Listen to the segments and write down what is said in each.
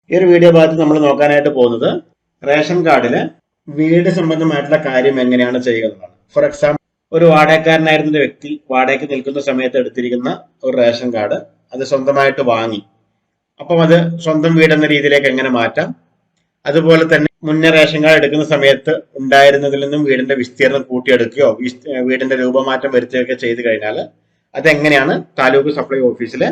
ഈ ഒരു വീഡിയോ ഭാഗത്ത് നമ്മൾ നോക്കാനായിട്ട് പോകുന്നത് റേഷൻ കാർഡില് വീട് സംബന്ധമായിട്ടുള്ള കാര്യം എങ്ങനെയാണ് ചെയ്യുക എന്നതാണ്. ഫോർ എക്സാമ്പിൾ, ഒരു വാടകക്കാരനായിരുന്ന ഒരു വ്യക്തി വാടകയ്ക്ക് നിൽക്കുന്ന സമയത്ത് എടുത്തിരിക്കുന്ന ഒരു റേഷൻ കാർഡ് അത് സ്വന്തമായിട്ട് വാങ്ങി. അപ്പം അത് സ്വന്തം വീടെന്ന രീതിയിലേക്ക് എങ്ങനെ മാറ്റാം, അതുപോലെ തന്നെ മുന്നേ റേഷൻ കാർഡ് എടുക്കുന്ന സമയത്ത് ഉണ്ടായിരുന്നതിൽ നിന്നും വീടിന്റെ വിസ്തീർണം കൂട്ടിയെടുക്കുകയോ വീടിന്റെ രൂപമാറ്റം വരുത്തുകയൊക്കെ ചെയ്തു കഴിഞ്ഞാൽ അതെങ്ങനെയാണ് താലൂക്ക് സപ്ലൈ ഓഫീസിൽ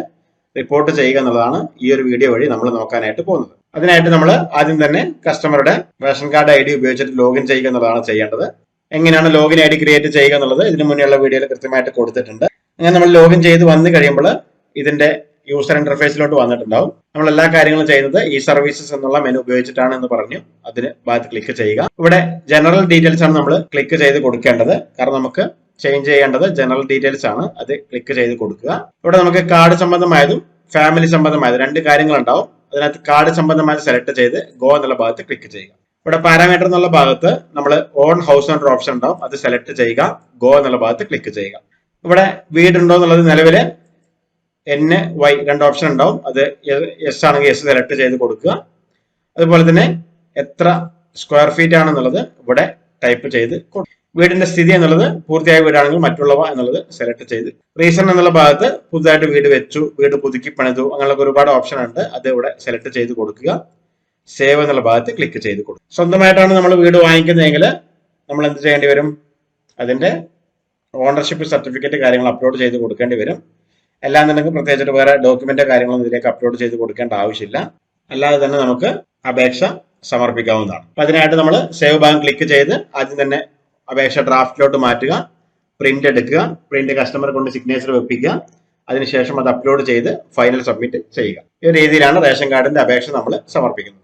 റിപ്പോർട്ട് ചെയ്യുക എന്നുള്ളതാണ് ഈ ഒരു വീഡിയോ വഴി നമ്മൾ നോക്കാനായിട്ട് പോകുന്നത്. അതിനായിട്ട് നമ്മൾ ആദ്യം തന്നെ കസ്റ്റമറുടെ റേഷൻ കാർഡ് ID ഉപയോഗിച്ചിട്ട് ലോഗിൻ ചെയ്യുക എന്നുള്ളതാണ് ചെയ്യേണ്ടത്. എങ്ങനെയാണ് ലോഗിൻ ID ക്രിയേറ്റ് ചെയ്യുക എന്നുള്ളത് ഇതിനു മുന്നേയുള്ള വീഡിയോയിൽ കൃത്യമായിട്ട് കൊടുത്തിട്ടുണ്ട്. അങ്ങനെ നമ്മൾ ലോഗിൻ ചെയ്ത് വന്നു കഴിയുമ്പോൾ ഇതിന്റെ യൂസർ ഇന്റർഫേസിലോട്ട് വന്നിട്ടുണ്ടാവും. നമ്മൾ എല്ലാ കാര്യങ്ങളും ചെയ്യുന്നത് ഈ സർവീസസ് എന്നുള്ള മെനു ഉപയോഗിച്ചിട്ടാണ് എന്ന് പറഞ്ഞു അതിന് ഭാഗത്ത് ക്ലിക്ക് ചെയ്യുക. ഇവിടെ ജനറൽ ഡീറ്റെയിൽസ് ആണ് നമ്മൾ ക്ലിക്ക് ചെയ്ത് കൊടുക്കേണ്ടത്. കാരണം നമുക്ക് ചേഞ്ച് ചെയ്യേണ്ടത് ജനറൽ ഡീറ്റെയിൽസ് ആണ്. അത് ക്ലിക്ക് ചെയ്ത് കൊടുക്കുക. ഇവിടെ നമുക്ക് കാർഡ് സംബന്ധമായതും ഫാമിലി സംബന്ധമായതും രണ്ട് കാര്യങ്ങൾ ഉണ്ടാവും. അതിനകത്ത് കാർഡ് സംബന്ധമായത് സെലക്ട് ചെയ്ത് ഗോ എന്നുള്ള ഭാഗത്ത് ക്ലിക്ക് ചെയ്യുക. ഇവിടെ പാരാമീറ്റർ എന്നുള്ള ഭാഗത്ത് നമ്മൾ ഓൺ ഹൗസ് ഓണർ ഓപ്ഷൻ ഉണ്ടാവും. അത് സെലക്ട് ചെയ്യുക. ഗോ എന്നുള്ള ഭാഗത്ത് ക്ലിക്ക് ചെയ്യുക. ഇവിടെ വീടുണ്ടോ എന്നുള്ളത് നിലവില് NY രണ്ട് ഓപ്ഷൻ ഉണ്ടാവും. അത് യെസ് ആണെങ്കിൽ യെസ് സെലക്ട് ചെയ്ത് കൊടുക്കുക. അതുപോലെ തന്നെ എത്ര സ്ക്വയർ ഫീറ്റ് ആണെന്നുള്ളത് ഇവിടെ ടൈപ്പ് ചെയ്ത് കൊടുക്കുക. വീടിന്റെ സ്ഥിതി എന്നുള്ളത് പൂർത്തിയായ വീടാണെങ്കിൽ മറ്റുള്ളവ എന്നുള്ളത് സെലക്ട് ചെയ്ത്, റീസൺ എന്നുള്ള ഭാഗത്ത് പുതുതായിട്ട് വീട് വെച്ചു, വീട് പുതുക്കി പണിതു, അങ്ങനെയുള്ള ഒരുപാട് ഓപ്ഷൻ ഉണ്ട്. അത് ഇവിടെ സെലക്ട് ചെയ്ത് കൊടുക്കുക. സേവ് എന്നുള്ള ഭാഗത്ത് ക്ലിക്ക് ചെയ്ത് കൊടുക്കുക. സ്വന്തമായിട്ടാണ് നമ്മൾ വീട് വാങ്ങിക്കുന്നതെങ്കിൽ നമ്മൾ എന്ത് ചെയ്യേണ്ടി വരും? അതിന്റെ ഓണർഷിപ്പ് സർട്ടിഫിക്കറ്റ് കാര്യങ്ങൾ അപ്ലോഡ് ചെയ്ത് കൊടുക്കേണ്ടി വരും. അല്ലാന്നുണ്ടെങ്കിൽ പ്രത്യേകിച്ചിട്ട് വേറെ ഡോക്യുമെന്റ് കാര്യങ്ങളൊന്നും ഇതിലേക്ക് അപ്ലോഡ് ചെയ്ത് കൊടുക്കേണ്ട ആവശ്യമില്ല. അല്ലാതെ തന്നെ നമുക്ക് അപേക്ഷ സമർപ്പിക്കാവുന്നതാണ്. അപ്പൊ അതിനായിട്ട് നമ്മൾ സേവ് ഭാഗം ക്ലിക്ക് ചെയ്ത് ആദ്യം തന്നെ അപേക്ഷ ഡ്രാഫ്റ്റിലോട്ട് മാറ്റുക, പ്രിന്റ് എടുക്കുക, പ്രിന്റ് കസ്റ്റമർ കൊണ്ട് സിഗ്നേച്ചർ വെപ്പിക്കുക, അതിനുശേഷം അത് അപ്ലോഡ് ചെയ്ത് ഫൈനൽ സബ്മിറ്റ് ചെയ്യുക. ഈ രീതിയിലാണ് റേഷൻ കാർഡിന്റെ അപേക്ഷ നമ്മൾ സമർപ്പിക്കുന്നത്.